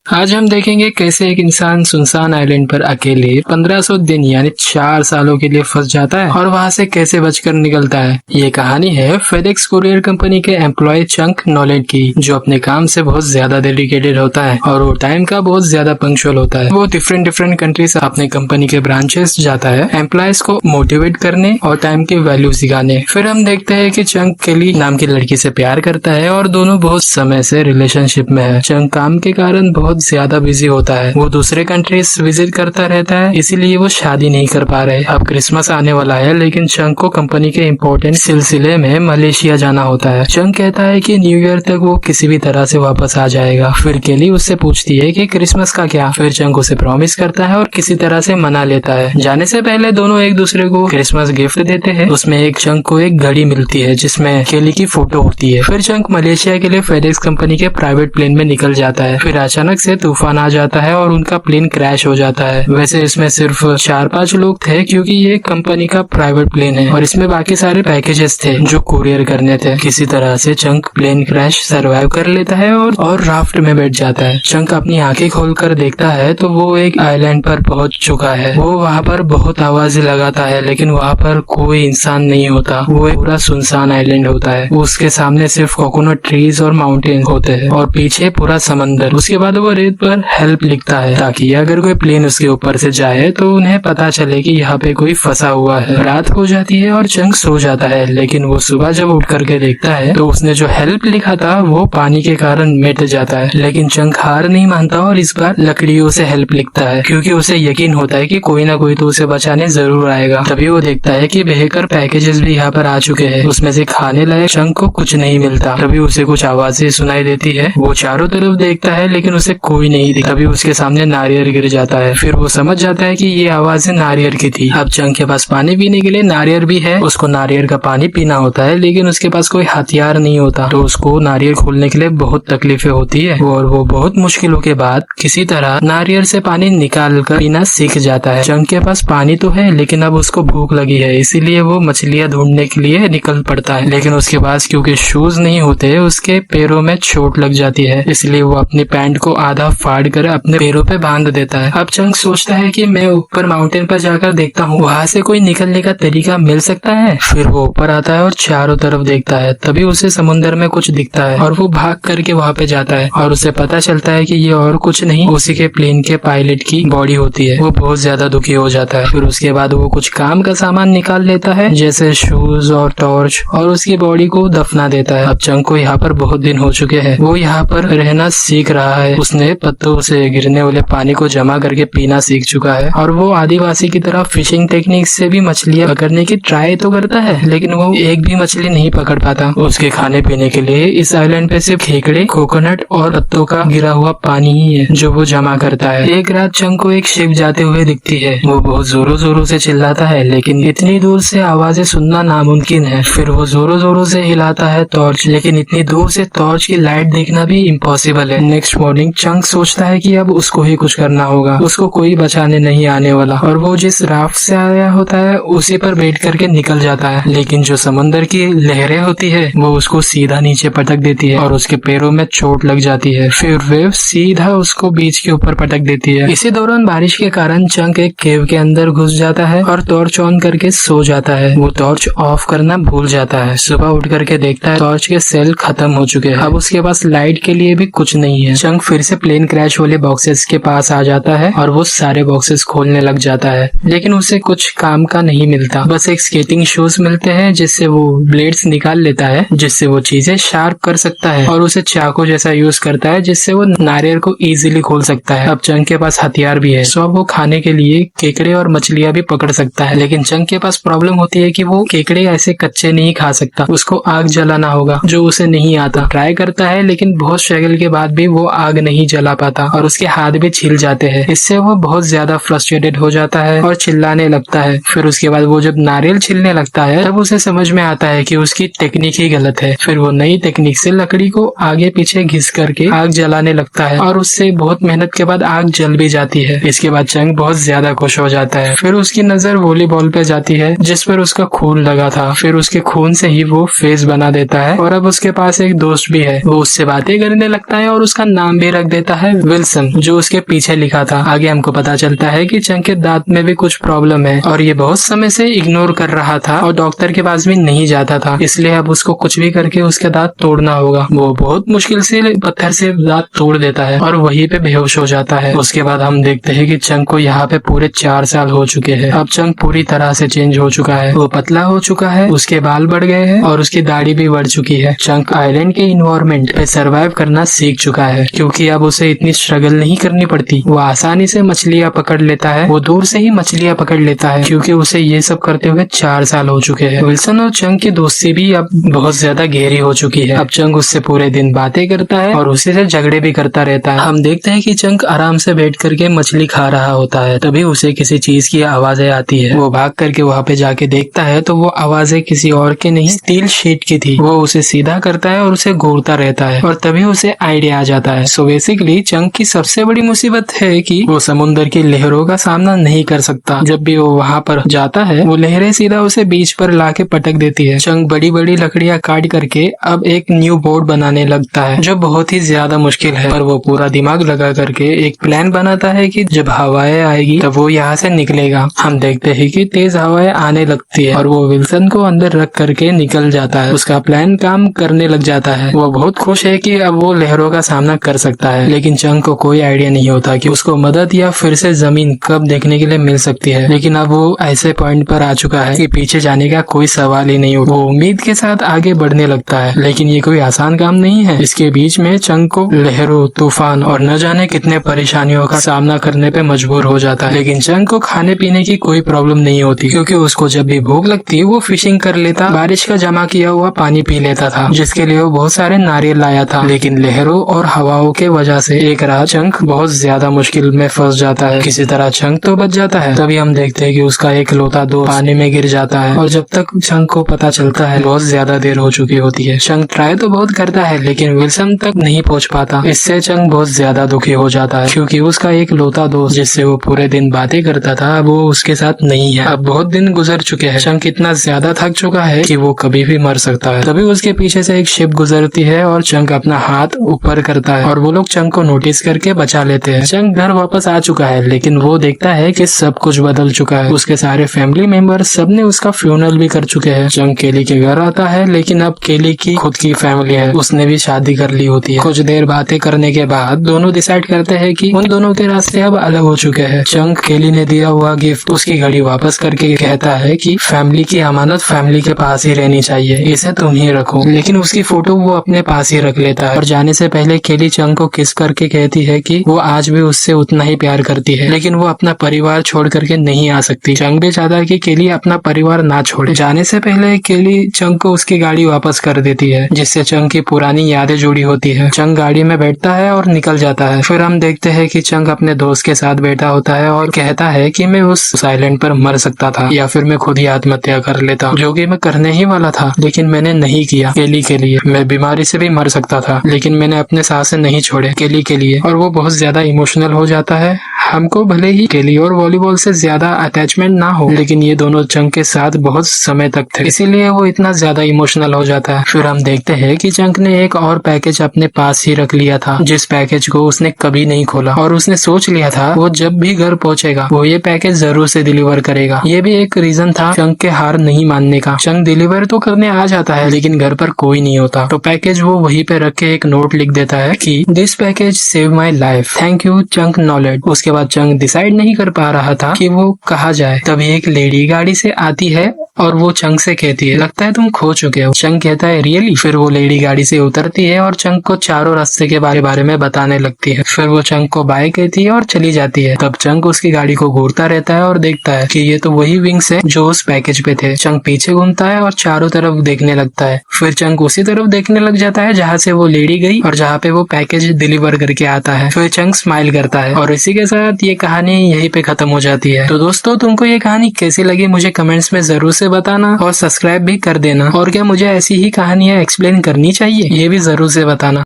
आज हम देखेंगे कैसे एक इंसान सुनसान आइलैंड पर अकेले 1500 दिन यानी 4 सालों के लिए फंस जाता है और वहां से कैसे बचकर निकलता है। ये कहानी है फेडेक्स कुरियर कंपनी के एम्प्लॉय चंक नॉलेज की, जो अपने काम से बहुत ज्यादा डेडिकेटेड होता है और वो टाइम का बहुत ज्यादा पंक्चुअल होता है। वो डिफरेंट कंट्रीज अपने कंपनी के ब्रांचेस जाता है एम्प्लॉयज को मोटिवेट करने और टाइम की वैल्यू सिखाने। फिर हम देखते हैं कि चंक केली नाम की लड़की से प्यार करता है और दोनों बहुत समय से रिलेशनशिप में है। चंक काम के कारण बहुत ज्यादा बिजी होता है, वो दूसरे कंट्रीज विजिट करता रहता है, इसीलिए वो शादी नहीं कर पा रहे। अब क्रिसमस आने वाला है, लेकिन चंक को कंपनी के इम्पोर्टेंट सिलसिले में मलेशिया जाना होता है। चंक कहता है कि न्यू ईयर तक वो किसी भी तरह से वापस आ जाएगा। फिर केली उससे पूछती है कि क्रिसमस का क्या। फिर चंक उसे प्रॉमिस करता है और किसी तरह से मना लेता है। जाने से पहले दोनों एक दूसरे को क्रिसमस गिफ्ट देते हैं। उसमें एक चंक को एक घड़ी मिलती है जिसमें केली की फोटो होती है। फिर चंक मलेशिया के लिए फेडेक्स कंपनी के प्राइवेट प्लेन में निकल जाता है। फिर अचानक से तूफान आ जाता है और उनका प्लेन क्रैश हो जाता है। वैसे इसमें सिर्फ 4-5 लोग थे क्योंकि ये कंपनी का प्राइवेट प्लेन है और इसमें बाकी सारे पैकेजेस थे जो कुरियर करने थे। किसी तरह से चंक प्लेन क्रैश सर्वाइव कर लेता है और राफ्ट में बैठ जाता है। चंक अपनी आंखें खोलकर देखता है तो वो एक आइलैंड पर पहुंच चुका है। वो वहाँ पर बहुत आवाजें लगाता है लेकिन वहाँ पर कोई इंसान नहीं होता। वो एक पूरा सुनसान आइलैंड होता है। उसके सामने सिर्फ कोकोनट ट्रीज और माउंटेन होते हैं और पीछे पूरा समंदर। उसके बाद वो रेत पर हेल्प लिखता है ताकि अगर कोई प्लेन उसके ऊपर से जाए तो उन्हें पता चले कि यहाँ पे कोई फंसा हुआ है। रात हो जाती है और चंक सो जाता है, लेकिन वो सुबह जब उठ करके देखता है तो उसने जो हेल्प लिखा था वो पानी के कारण मिट जाता है। लेकिन चंक हार नहीं मानता और इस बार लकड़ियों से हेल्प लिखता है क्योंकि उसे यकीन होता है कि कोई ना कोई तो उसे बचाने जरूर आएगा। तभी वो देखता है कि बेहतर पैकेजेस भी यहाँ पर आ चुके हैं। उसमें से खाने लायक चंक को कुछ नहीं मिलता। तभी उसे कुछ आवाजें सुनाई देती है। वो चारों तरफ देखता है लेकिन उसे कोई नहीं दिखता। तभी उसके सामने नारियल गिर जाता है। फिर वो समझ जाता है कि ये आवाज नारियल की थी। अब चंक के पास पानी पीने के लिए नारियल भी है। उसको नारियल का पानी पीना होता है लेकिन उसके पास कोई हथियार नहीं होता, तो उसको नारियल खोलने के लिए बहुत तकलीफें होती है और वो बहुत मुश्किलों के बाद किसी तरह नारियल से पानी निकाल कर पीना सीख जाता है। चंक के पास पानी तो है लेकिन अब उसको भूख लगी है, इसीलिए वो मछलियाँ ढूंढने के लिए निकल पड़ता है। लेकिन उसके पास क्योंकि शूज नहीं होते, उसके पैरों में चोट लग जाती है, इसलिए वो अपनी पैंट को आधा फाड़ कर अपने पैरों पे बांध देता है। अब चंक सोचता है कि मैं ऊपर माउंटेन पर जाकर देखता हूँ, वहाँ से कोई निकलने का तरीका मिल सकता है। फिर वो ऊपर आता है और चारों तरफ देखता है। तभी उसे समुद्र में कुछ दिखता है और वो भाग करके वहाँ पे जाता है और उसे पता चलता है कि ये और कुछ नहीं, उसी के प्लेन के पायलट की बॉडी होती है। वो बहुत ज्यादा दुखी हो जाता है। फिर उसके बाद वो कुछ काम का सामान निकाल लेता है जैसे शूज और टॉर्च और उसकी बॉडी को दफना देता है। अब चंक को यहाँ पर बहुत दिन हो चुके हैं। वो यहाँ पर रहना सीख रहा है। उसने पत्तों से गिरने वाले पानी को जमा करके पीना सीख चुका है और वो आदिवासी की तरह फिशिंग टेक्निक से भी मछलियां पकड़ने की ट्राई तो करता है, लेकिन वो एक भी मछली नहीं पकड़ पाता। उसके खाने पीने के लिए इस आइलैंड पे सिर्फ खेकड़े, कोकोनट और पत्तों का गिरा हुआ पानी ही है जो वो जमा करता है। एक रात चंक को एक शिप जाते हुए दिखती है। वो बहुत जोरों जोरों से चिल्लाता है लेकिन इतनी दूर से आवाजें सुनना नामुमकिन है। फिर वो जोरों जोरों से हिलाता है टॉर्च, लेकिन इतनी दूर से टॉर्च की लाइट देखना भी इम्पॉसिबल है। नेक्स्ट मॉर्निंग चंक सोचता है कि अब उसको ही कुछ करना होगा, उसको कोई बचाने नहीं आने वाला, और वो जिस राफ्ट से आया होता है उसी पर बैठ करके निकल जाता है। लेकिन जो समंदर की लहरें होती है वो उसको सीधा नीचे पटक देती है और उसके पैरों में चोट लग जाती है। फिर वेव सीधा उसको बीच के ऊपर पटक देती है। इसी दौरान बारिश के कारण चंक एक केव के अंदर घुस जाता है और टॉर्च ऑन करके सो जाता है। वो टॉर्च ऑफ करना भूल जाता है। सुबह उठ करके देखता है टॉर्च के सेल खत्म हो चुके हैं। अब उसके पास लाइट के लिए भी कुछ नहीं है। चंक फिर से प्लेन क्रैश वाले बॉक्सेस के पास आ जाता है और वो सारे बॉक्सेस खोलने लग जाता है, लेकिन उसे कुछ काम का नहीं मिलता। बस एक स्केटिंग शूज मिलते हैं जिससे वो ब्लेड्स निकाल लेता है, जिससे वो चीजें शार्प कर सकता है, और उसे चाकू जैसा यूज करता है जिससे वो नारियल को इजीली खोल सकता है। अब चंक के पास हथियार भी है, सो अब वो खाने के लिए केकड़े और मछलियां भी पकड़ सकता है। लेकिन चंक के पास प्रॉब्लम होती है कि वो केकड़े ऐसे कच्चे नहीं खा सकता, उसको आग जलाना होगा जो उसे नहीं आता। ट्राई करता है लेकिन बहुत स्ट्रगल के बाद भी वो आग नहीं जला पाता और उसके हाथ भी छिल जाते हैं। इससे वो बहुत ज्यादा फ्रस्ट्रेटेड हो जाता है और चिल्लाने लगता है। फिर उसके बाद वो जब नारियल छिलने लगता है तब उसे समझ में आता है कि उसकी टेक्निक ही गलत है। फिर वो नई टेक्निक से लकड़ी को आगे पीछे घिस करके आग जलाने लगता है और उससे बहुत मेहनत के बाद आग जल भी जाती है। इसके बाद चंक बहुत ज्यादा खुश हो जाता है। फिर उसकी नजर वॉलीबॉल पे जाती है जिस पर उसका खून लगा था। फिर उसके खून से ही वो फेस बना देता है और अब उसके पास एक दोस्त भी है। वो उससे बातें करने लगता है और उसका नाम भी रख देता है विल्सन, जो उसके पीछे लिखा था। आगे हमको पता चलता है कि चंग के दांत में भी कुछ प्रॉब्लम है और ये बहुत समय से इग्नोर कर रहा था और डॉक्टर के पास भी नहीं जाता था, इसलिए अब उसको कुछ भी करके उसके दांत तोड़ना होगा। वो बहुत मुश्किल से पत्थर से दांत तोड़ देता है और वहीं पे बेहोश हो जाता है। उसके बाद हम देखते हैं कि चंग को यहाँ पे पूरे 4 साल हो चुके हैं। अब चंग पूरी तरह से चेंज हो चुका है, वो पतला हो चुका है, उसके बाल बढ़ गए हैं और उसकी दाढ़ी भी बढ़ चुकी है। चंग आइलैंड के इन्वायरमेंट पे सर्वाइव करना सीख चुका है, क्योंकि अब उसे इतनी स्ट्रगल नहीं करनी पड़ती। वो आसानी से मछलियाँ पकड़ लेता है, वो दूर से ही मछलियाँ पकड़ लेता है, क्योंकि उसे ये सब करते हुए 4 साल हो चुके हैं। विल्सन और चंग की दोस्ती भी अब बहुत ज्यादा गहरी हो चुकी है। अब चंग उससे पूरे दिन बातें करता है और उसी से झगड़े भी करता रहता है। हम देखते हैं कि चंग आराम से बैठ करके मछली खा रहा होता है, तभी उसे किसी चीज की आवाजें आती है। वो भाग करके वहाँ पे जाके देखता है तो वो आवाजें किसी और की नहीं, स्टील शीट की थी। वो उसे सीधा करता है और उसे घूरता रहता है और तभी उसे आइडिया आ जाता है। सो बेसिकली चंग की सबसे बड़ी मुसीबत है कि वो समुद्र की लहरों का सामना नहीं कर सकता। जब भी वो वहाँ पर जाता है वो लहरें सीधा उसे बीच पर लाके पटक देती है। चंग बड़ी बड़ी लकड़ियाँ काट करके अब एक न्यू बोर्ड बनाने लगता है, जो बहुत ही ज्यादा मुश्किल है, पर वो पूरा दिमाग लगा करके एक प्लान बनाता है कि जब हवाएं आएगी तब वो यहाँ से निकलेगा। हम देखते हैं कि तेज हवाएं आने लगती है और वो विल्सन को अंदर रख करके निकल जाता है। उसका प्लान काम करने लग जाता है। वो बहुत खुश है कि अब वो लहरों का सामना कर सकता है, लेकिन चंग को कोई आइडिया नहीं होता कि उसको मदद या फिर से जमीन कब देखने के लिए मिल सकती है। लेकिन अब वो ऐसे पॉइंट पर आ चुका है कि पीछे जाने का कोई सवाल ही नहीं होता। वो उम्मीद के साथ आगे बढ़ने लगता है, लेकिन ये कोई आसान काम नहीं है। इसके बीच में चंग को लहरों, तूफान और न जाने कितने परेशानियों का सामना करने पे मजबूर हो जाता है। लेकिन चंग को खाने पीने की कोई प्रॉब्लम नहीं होती, क्योंकि उसको जब भी भूख लगती वो फिशिंग कर लेता, बारिश का जमा किया हुआ पानी पी लेता था, जिसके लिए वो बहुत सारे नारियल लाया था। लेकिन लहरों और हवाओं के वजह से एक रात चंग बहुत ज्यादा मुश्किल में फंस जाता है। किसी तरह चंग तो बच जाता है। तभी हम देखते हैं कि उसका एक लौता दोस्त पानी में गिर जाता है और जब तक चंग को पता चलता है बहुत ज्यादा देर हो चुकी होती है। चंग ट्राई तो बहुत करता है लेकिन विल्सन तक नहीं पहुंच पाता। इससे चंग बहुत ज्यादा दुखी हो जाता है, क्योंकि उसका एक लौता दोस्त जिससे वो पूरे दिन बातें करता था वो उसके साथ नहीं है। अब बहुत दिन गुजर चुके हैं। चंग इतना ज्यादा थक चुका है कि वो कभी भी मर सकता है। तभी उसके पीछे से एक शिप गुजरती है और चंग अपना हाथ ऊपर करता है और वो लोग चंग को नोटिस करके बचा लेते हैं। चंग घर वापस आ चुका है, लेकिन वो देखता है कि सब कुछ बदल चुका है। उसके सारे फैमिली मेंबर सबने उसका फ्यूनरल भी कर चुके हैं। चंग केली के घर आता है, लेकिन अब केली की खुद की फैमिली है, उसने भी शादी कर ली होती है। कुछ देर बातें करने के बाद दोनों डिसाइड करते हैं कि उन दोनों के रास्ते अब अलग हो चुके हैं। चंग केली ने दिया हुआ गिफ्ट उसकी घड़ी वापस करके कहता है कि फैमिली की अमानत फैमिली के पास ही रहनी चाहिए, इसे तुम ही रखो। लेकिन उसकी फोटो वो अपने पास ही रख लेता है और जाने से पहले केली चंग को किस करके कहती है कि वो आज भी उससे उतना ही प्यार करती है, लेकिन वो अपना परिवार छोड़ करके नहीं आ सकती। चंग भी चाहता है कि केली अपना परिवार ना छोड़े। जाने से पहले केली चंग को उसकी गाड़ी वापस कर देती है, जिससे चंग की पुरानी यादें जुड़ी होती है। चंग गाड़ी में बैठता है और निकल जाता है। फिर हम देखते हैं कि चंग अपने दोस्त के साथ बैठा होता है और कहता है कि मैं उस आइलैंड पर मर सकता था या फिर मैं खुद ही आत्महत्या कर लेता, जो कि मैं करने ही वाला था, लेकिन मैंने नहीं किया। केली के लिए मैं बीमारी से भी मर सकता था, लेकिन मैंने अपने सांसें नहीं छोड़े केली के लिए। और वो बहुत ज्यादा इमोशनल हो जाता है। हमको भले ही केली और वॉलीबॉल से ज्यादा अटैचमेंट ना हो, लेकिन ये दोनों चंग के साथ बहुत समय तक थे, इसीलिए वो इतना ज्यादा इमोशनल हो जाता है। फिर हम देखते हैं कि चंग ने एक और पैकेज अपने पास ही रख लिया था, जिस पैकेज को उसने कभी नहीं खोला और उसने सोच लिया था वो जब भी घर पहुंचेगा वो ये पैकेज जरूर से डिलीवर करेगा। ये भी एक रीजन था चंग के हार नहीं मानने का। चंग डिलीवर तो करने आ जाता है, लेकिन घर पर कोई नहीं होता, तो पैकेज वो वहीं पे रख के एक नोट लिख देता है कि this package save my life, thank you चंग नॉलेज। उसके बाद चंग डिसाइड नहीं कर पा रहा था कि वो कहाँ जाए। तभी एक लेडी गाड़ी से आती है और वो चंग से कहती है लगता है तुम खो चुके हो। चंग कहता है रियली। फिर वो लेडी गाड़ी से उतरती है और चंग को चारों रास्ते के बारे में बताने लगती है। फिर वो चंग को बाय कहती है और चली जाती है। तब चंग उसकी गाड़ी को घूरता रहता है और देखता है कि ये तो वही विंग्स है जो उस पैकेज पे थे। चंग पीछे घूमता है और चारों तरफ देखने लगता है। फिर चंग उसी तरफ देखने लग जाता है जहाँ से वो लेडी गई और जहाँ पे वो पैकेज डिलीवर करके आता है। फिर चंग स्माइल करता है और इसी के साथ ये कहानी यहीं पे खत्म हो जाती है। तो दोस्तों तुमको ये कहानी कैसी लगी मुझे कमेंट्स में जरूर से बताना और सब्सक्राइब भी कर देना। और क्या मुझे ऐसी ही कहानियां एक्सप्लेन करनी चाहिए ये भी जरूर से बताना।